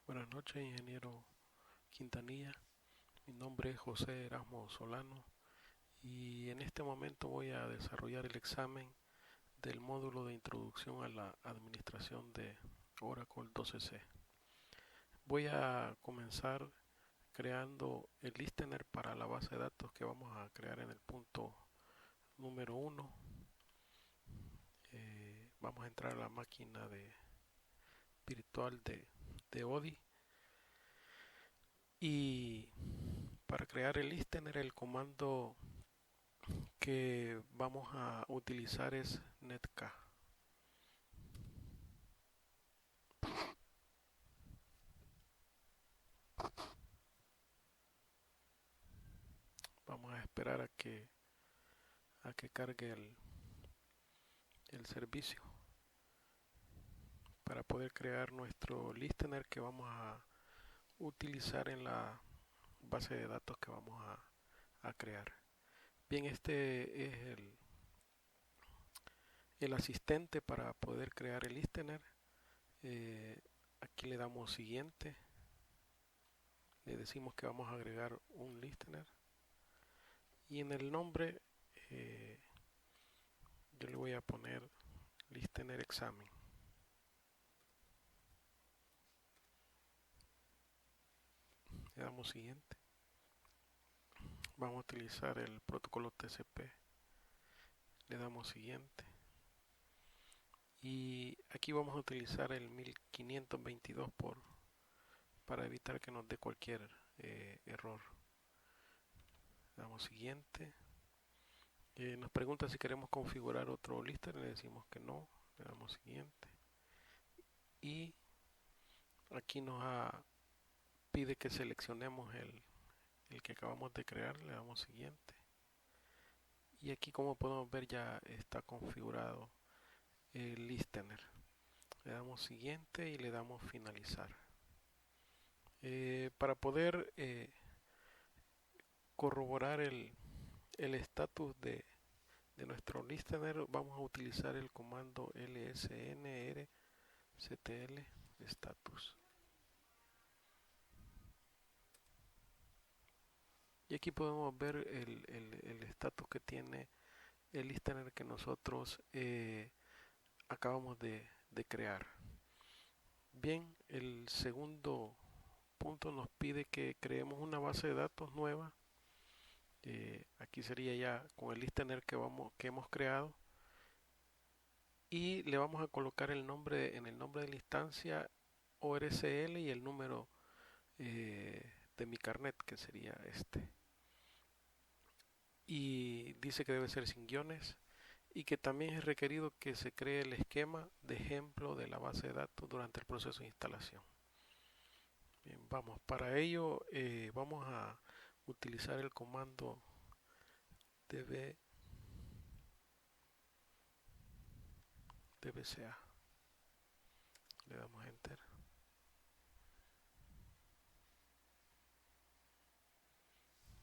Buenas noches, ingeniero Quintanilla. Mi nombre es José Erasmo Solano y en este momento voy a desarrollar el examen del módulo de introducción a la administración de Oracle 12c. Voy a comenzar creando el listener para la base de datos que vamos a crear en el punto número 1. Vamos a entrar a la máquina virtual de ODI y para crear el listener el comando que vamos a utilizar es netk. Vamos a esperar a que cargue el servicio para poder crear nuestro listener que vamos a utilizar en la base de datos que vamos a crear. Bien, este es el asistente para poder crear el listener. Aquí le damos siguiente, le decimos que vamos a agregar un listener y en el nombre yo le voy a poner listener examen. Le damos siguiente. Vamos a utilizar el protocolo TCP. Le damos siguiente. Y aquí vamos a utilizar el 1522 para evitar que nos dé cualquier error. Le damos siguiente. Nos pregunta si queremos configurar otro listener. Le decimos que no. Le damos siguiente. Y aquí pide que seleccionemos el que acabamos de crear. Le damos siguiente. Y aquí, como podemos ver, ya está configurado el listener. Le damos siguiente y le damos finalizar. Para poder corroborar el estatus de nuestro listener, vamos a utilizar el comando lsnrctl status. Y aquí podemos ver el estatus que tiene el listener que nosotros acabamos de crear. Bien, el segundo punto nos pide que creemos una base de datos nueva. Aquí sería ya con el listener que hemos creado y le vamos a colocar el nombre en el nombre de la instancia ORCL y el número de mi carnet, que sería este, y dice que debe ser sin guiones y que también es requerido que se cree el esquema de ejemplo de la base de datos durante el proceso de instalación. Bien, vamos, para ello vamos a utilizar el comando dbca. Le damos enter.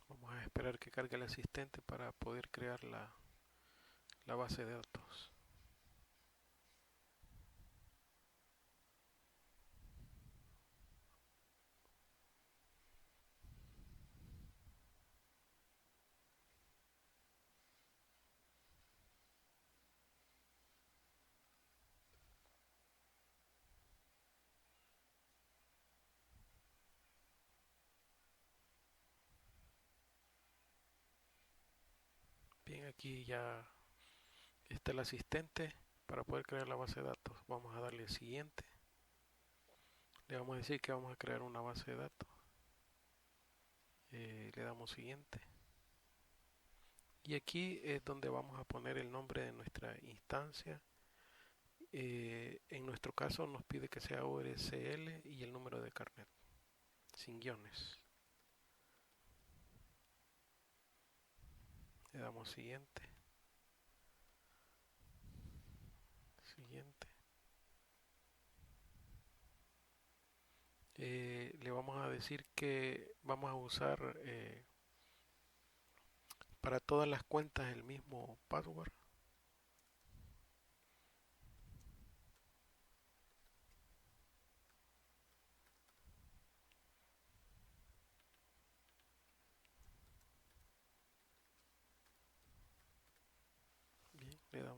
Vamos a esperar que cargue el asistente para poder crear la base de datos. Bien, aquí ya está el asistente para poder crear la base de datos. Vamos a darle siguiente. Le vamos a decir que vamos a crear una base de datos. Le damos siguiente. Y aquí es donde vamos a poner el nombre de nuestra instancia. En nuestro caso nos pide que sea ORCL y el número de carnet, sin guiones. Le damos siguiente. Siguiente. Le vamos a decir que vamos a usar para todas las cuentas el mismo password.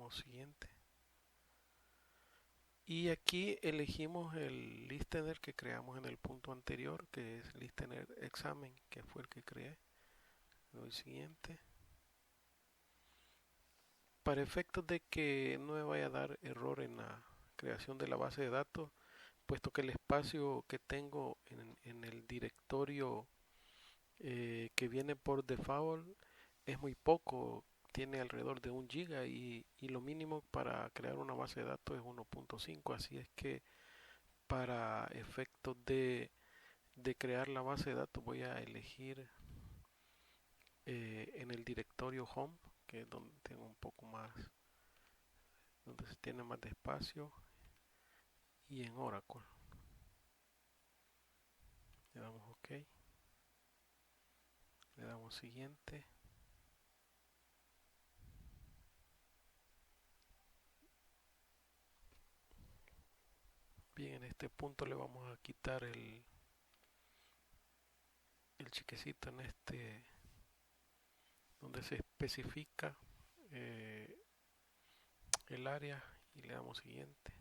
damos siguiente. Y aquí elegimos el listener que creamos en el punto anterior, que es listener examen, que fue el que creé. Le doy siguiente. Para efectos de que no me vaya a dar error en la creación de la base de datos, puesto que el espacio que tengo en el directorio que viene por default es muy poco, tiene alrededor de 1 GB y lo mínimo para crear una base de datos es 1.5, así es que para efectos de crear la base de datos voy a elegir en el directorio home, que es donde tengo un poco más, donde se tiene más de espacio, y en Oracle. Le damos OK, le damos siguiente. Bien, en este punto le vamos a quitar el chequecito en este donde se especifica eh, el área y le damos siguiente.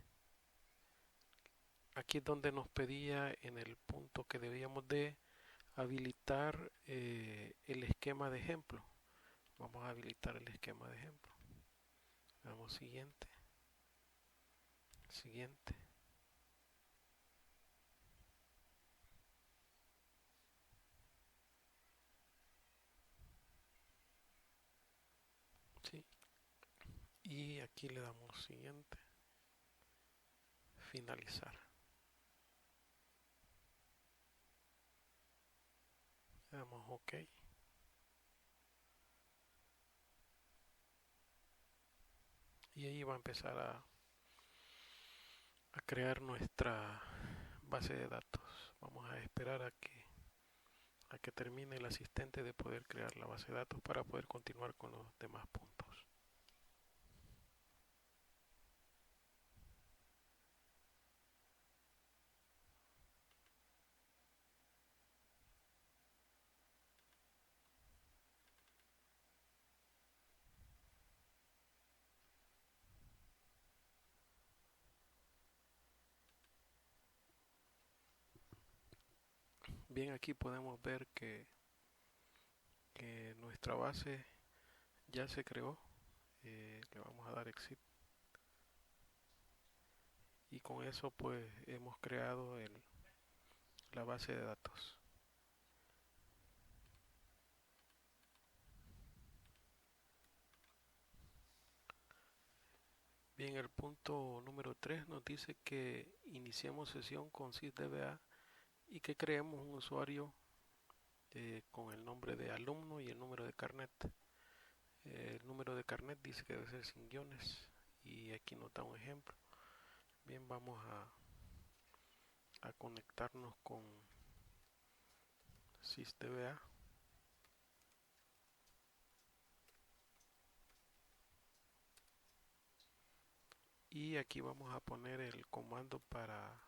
Aquí es donde nos pedía en el punto que debíamos de habilitar el esquema de ejemplo. Vamos a habilitar el esquema de ejemplo. Le damos siguiente, siguiente. ¿Sí? Y aquí le damos siguiente, finalizar. Le damos OK. Y ahí va a empezar a crear nuestra base de datos. Vamos a esperar a que termine el asistente de poder crear la base de datos para poder continuar con los demás puntos. Bien, aquí podemos ver que nuestra base ya se creó. Le vamos a dar exit y con eso pues hemos creado la base de datos. Bien, el punto número 3 nos dice que iniciemos sesión con sysdba y que creemos un usuario con el nombre de alumno y el número de carnet. El número de carnet dice que debe ser sin guiones y aquí nos da un ejemplo. Bien, vamos a conectarnos con sysdba. Y aquí vamos a poner el comando para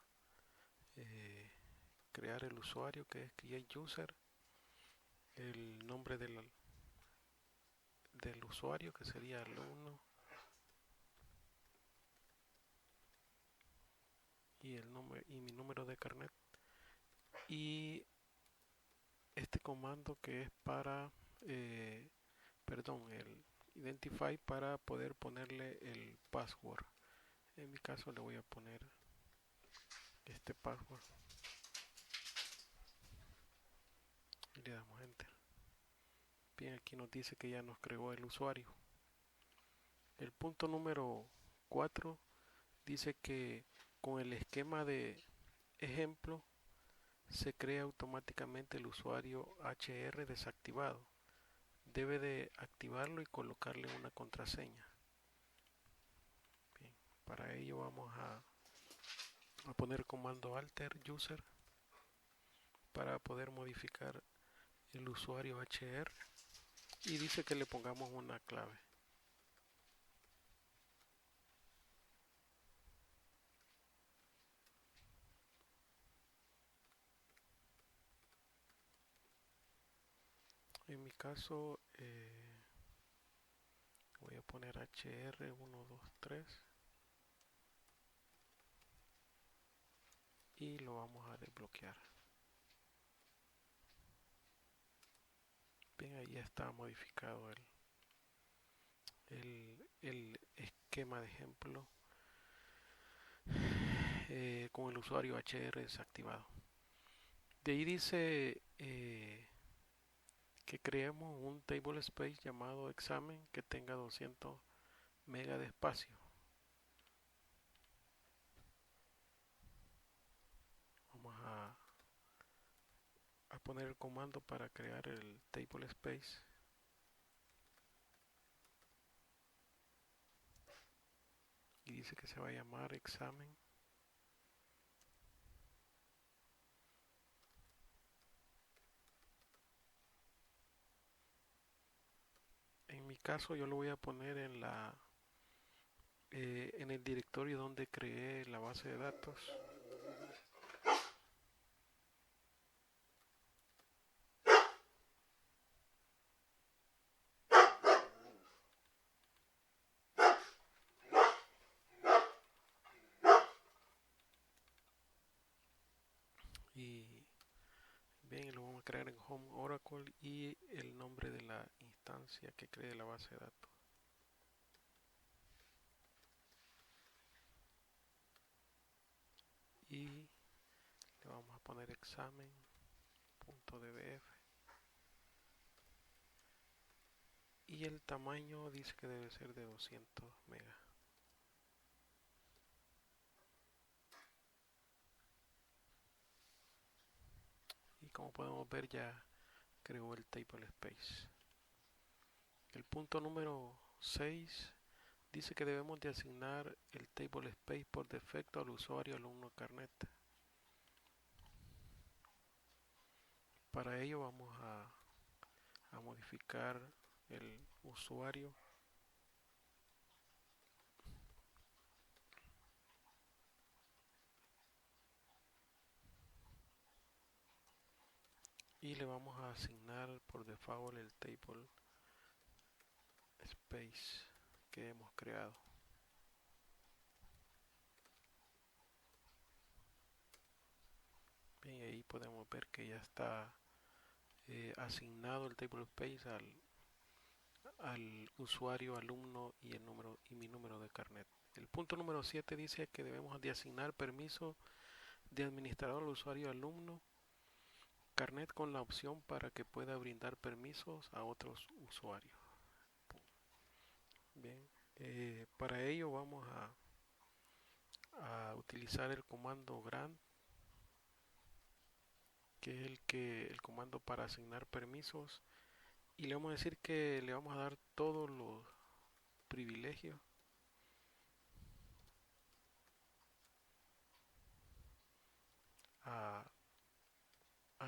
crear el usuario, que es create user, el nombre del usuario que sería alumno y el nombre y mi número de carnet, y este comando que es para el identify, para poder ponerle el password. En mi caso le voy a poner este password y le damos enter. Bien, aquí nos dice que ya nos creó el usuario. El punto número 4 dice que con el esquema de ejemplo se crea automáticamente el usuario HR desactivado. Debe de activarlo y colocarle una contraseña. Bien, para ello vamos a poner comando alter user para poder modificar el usuario HR y dice que le pongamos una clave. En mi caso Voy a poner HR123 y lo vamos a desbloquear. Bien, ahí está modificado el esquema de ejemplo con el usuario HR desactivado. De ahí dice que creemos un table space llamado examen que tenga 200 megas de espacio. Vamos a poner el comando para crear el table space. Y dice que se va a llamar examen. En mi caso yo lo voy a poner en el directorio donde creé la base de datos. Y bien, lo vamos a crear en Home Oracle y el nombre de la instancia que cree la base de datos. Y le vamos a poner examen.dbf. Y el tamaño dice que debe ser de 200 megas. Y como podemos ver ya creó el table space. El punto número 6 dice que debemos de asignar el table space por defecto al usuario alumno Carnet. Para ello vamos a modificar el usuario y le vamos a asignar por default el table space que hemos creado. Bien, ahí podemos ver que ya está asignado el table space al usuario alumno y mi número de carnet. El punto número 7 dice que debemos de asignar permiso de administrador al usuario alumno carnet con la opción para que pueda brindar permisos a otros usuarios. Bien, para ello vamos a utilizar el comando grant, que es el comando para asignar permisos, y le vamos a decir que le vamos a dar todos los privilegios al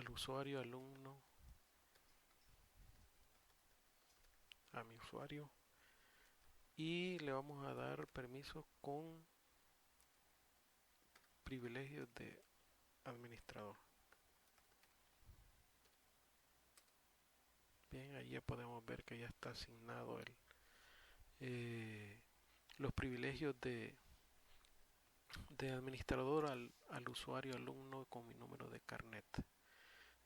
usuario alumno, a mi usuario, y le vamos a dar permisos con privilegios de administrador. Bien, ahí ya podemos ver que ya está asignado los privilegios de administrador al usuario alumno con mi número de carnet.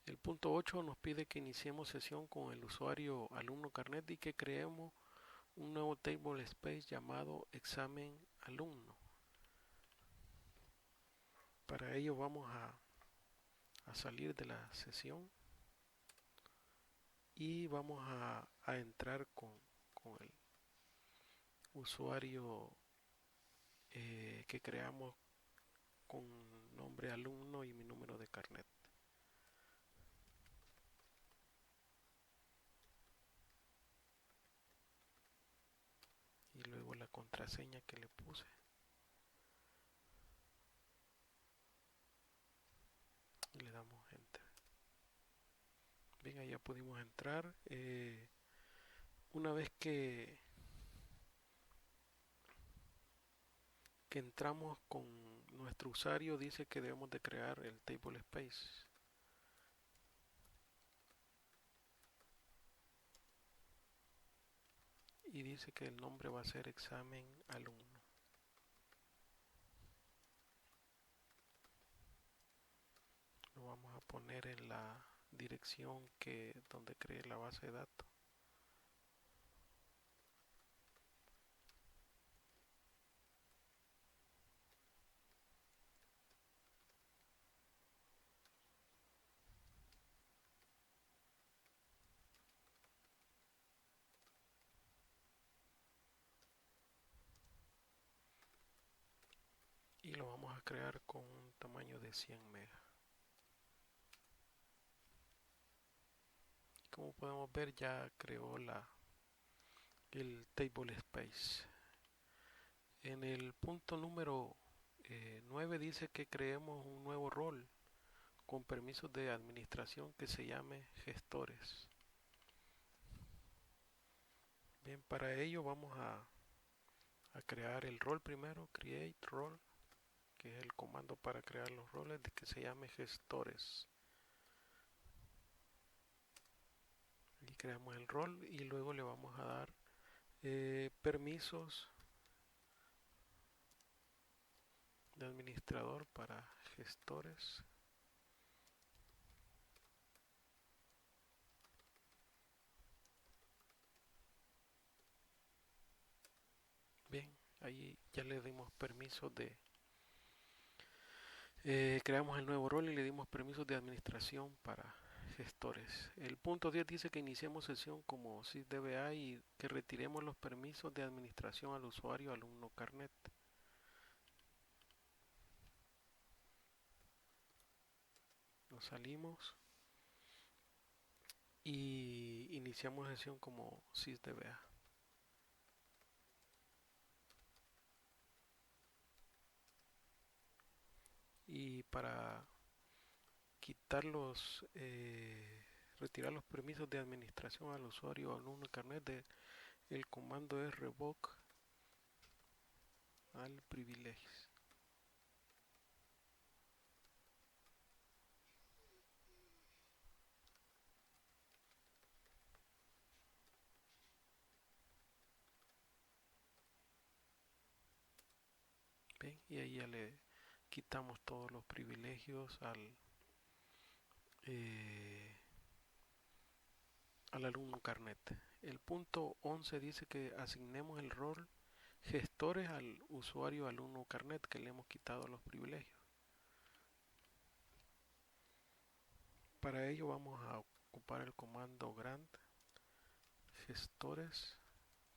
El punto 8 nos pide que iniciemos sesión con el usuario alumno carnet y que creemos un nuevo table space llamado examen alumno. Para ello vamos a salir de la sesión y vamos a entrar con el usuario que creamos con nombre alumno y mi número de carnet. Y luego la contraseña que le puse. Y le damos enter. Bien, ahí ya pudimos entrar. Una vez que entramos con nuestro usuario, dice que debemos de crear el table space. y dice que el nombre va a ser examen alumno. Lo vamos a poner en la dirección donde cree la base de datos. Y lo vamos a crear con un tamaño de 100 megas. Como podemos ver, ya creó el table space. En el punto número 9 dice que creemos un nuevo rol con permisos de administración que se llame gestores. Bien, para ello vamos a crear el rol primero, create role, que es el comando para crear los roles, de que se llame gestores. Y creamos el rol y luego le vamos a dar permisos de administrador para gestores. Bien, ahí ya le dimos permisos creamos el nuevo rol y le dimos permisos de administración para gestores. El punto 10 dice que iniciemos sesión como sysdba y que retiremos los permisos de administración al usuario alumno carnet. Nos salimos y iniciamos sesión como sysdba. Y para retirar los permisos de administración al usuario alumno carnet, el comando es revoke al privilegios. Bien, y ahí ya le quitamos todos los privilegios al alumno carnet. El punto 11 dice que asignemos el rol gestores al usuario alumno carnet, que le hemos quitado los privilegios. Para ello vamos a ocupar el comando grant gestores,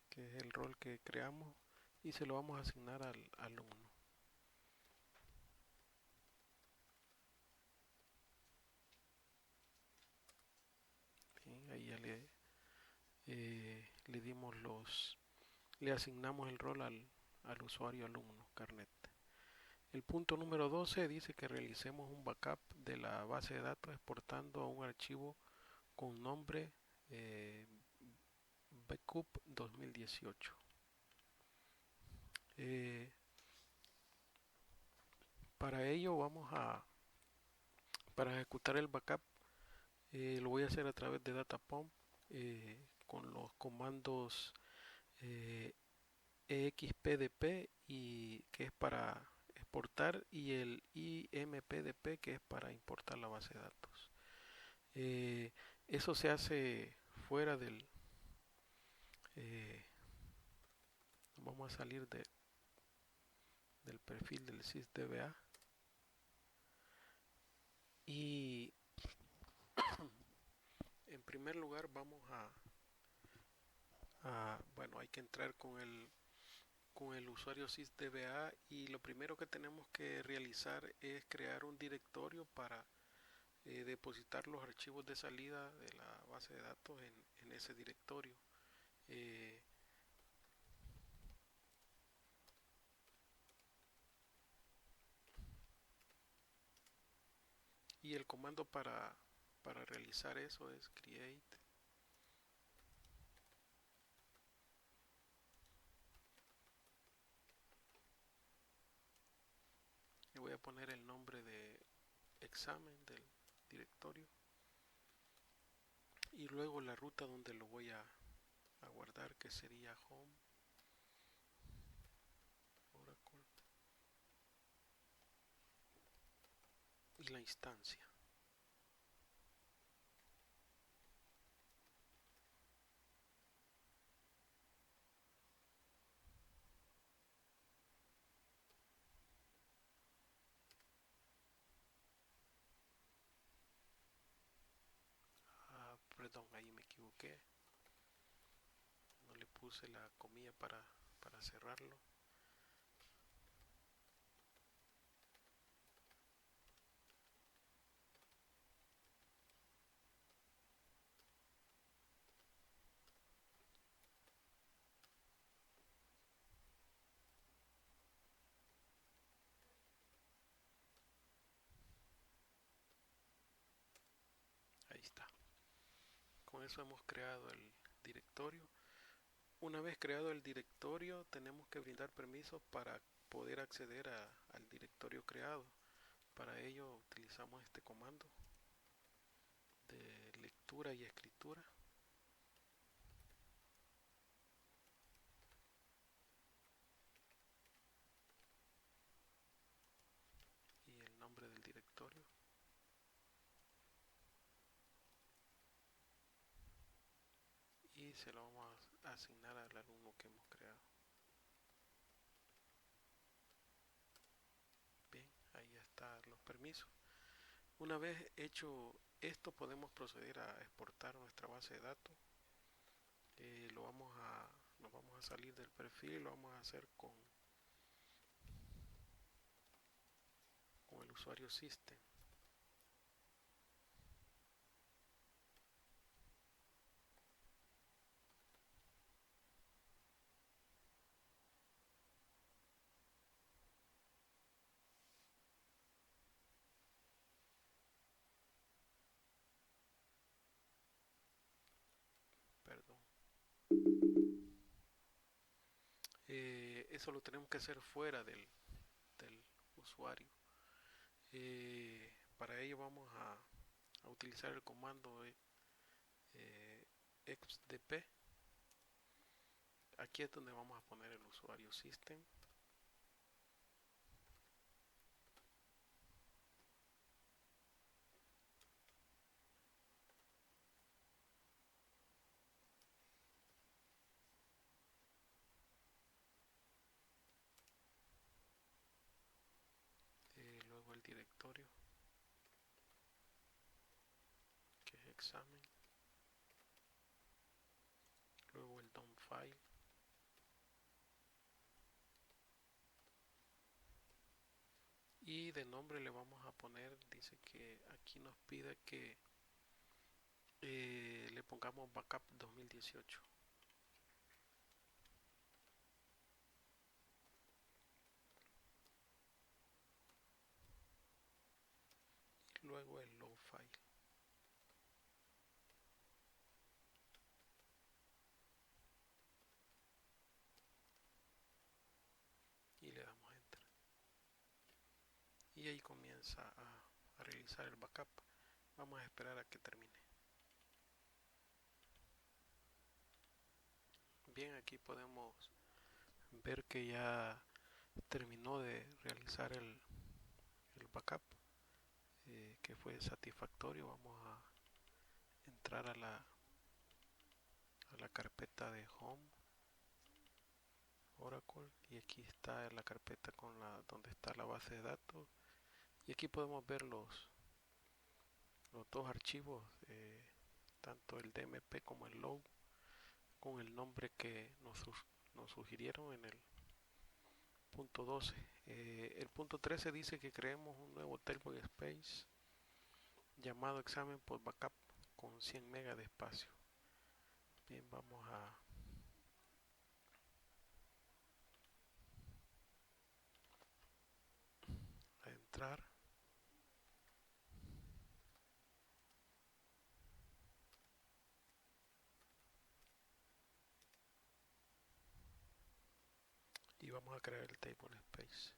que es el rol que creamos, y se lo vamos a asignar al alumno. Bien, ahí ya le dimos le asignamos el rol al usuario alumno carnet. El punto número 12 dice que realicemos un backup de la base de datos exportando a un archivo con nombre backup 2018. Para ello para ejecutar el backup, lo voy a hacer a través de datapump con los comandos expdp, que es para exportar, y el impdp, que es para importar la base de datos. Eso se hace fuera vamos a salir del perfil del sysdba y en primer lugar vamos bueno, hay que entrar con el usuario sysdba, y lo primero que tenemos que realizar es crear un directorio para depositar los archivos de salida de la base de datos en ese directorio. Y el comando para realizar eso es create le voy a poner el nombre de examen del directorio y luego la ruta donde lo voy a a guardar, que sería home, Oracle, y la instancia. Perdón, ahí me equivoqué, no le puse la comilla para cerrarlo. Ahí está. Con eso hemos creado el directorio. Una vez creado el directorio, tenemos que brindar permisos para poder acceder al directorio creado. Para ello utilizamos este comando de lectura y escritura. Y el nombre del directorio. Y se lo vamos a asignar al alumno que hemos creado. Bien, ahí están los permisos. Una vez hecho esto, podemos proceder a exportar nuestra base de datos. Nos vamos a salir del perfil y lo vamos a hacer con el usuario system. Perdón. Eso lo tenemos que hacer fuera del usuario. Para ello vamos a utilizar el comando xdp. Aquí es donde vamos a poner el usuario system. Luego el directorio, que es examen. Luego el DOM file. Y de nombre le vamos a poner, dice que aquí nos pide que le pongamos backup 2018. Y luego el load file. Y le damos enter. Y ahí comienza a realizar el backup. Vamos a esperar a que termine. Bien, aquí podemos ver que ya terminó de realizar el backup, que fue satisfactorio. Vamos a entrar a la carpeta de home Oracle, y aquí está la carpeta donde está la base de datos, y aquí podemos ver los dos archivos, tanto el DMP como el load, con el nombre que nos sugirieron en el punto 12. El punto 13 dice que creemos un nuevo tailbox space llamado examen por backup con 100 megas de espacio. Bien, vamos a entrar. Y vamos a crear el table space.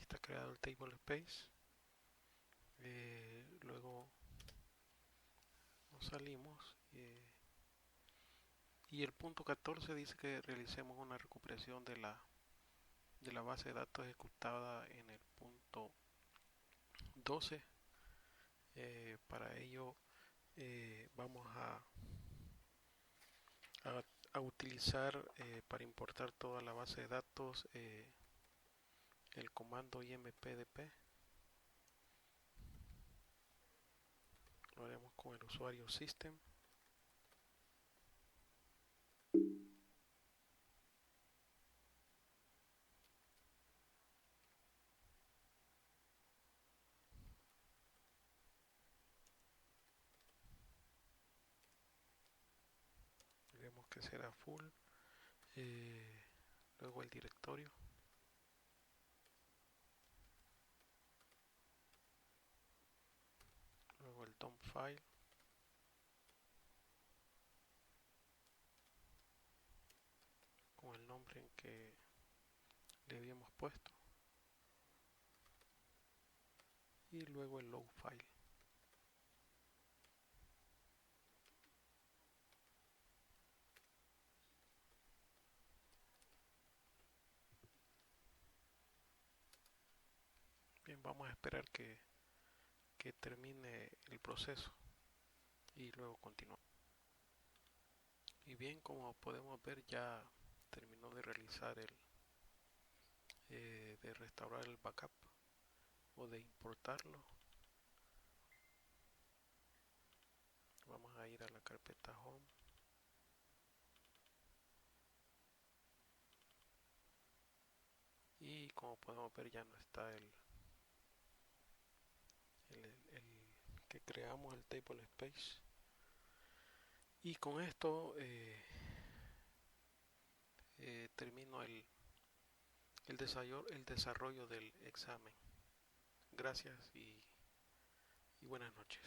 está creado el table space. Luego nos salimos y el punto 14 dice que realicemos una recuperación de la base de datos ejecutada en el punto 12. Para ello vamos a utilizar para importar toda la base de datos el comando impdp. Lo haremos con el usuario system. Diremos que será full. Luego el directorio. Luego el dump file. Con el nombre en que le habíamos puesto. Y luego el load file. Bien, vamos a esperar que termine el proceso y luego continuamos. Y bien, como podemos ver, ya terminó de realizar de restaurar el backup o de importarlo. Vamos a ir a la carpeta home. Y como podemos ver, ya no está el que creamos, el table space. Y con esto termino el desarrollo del examen. Gracias y buenas noches.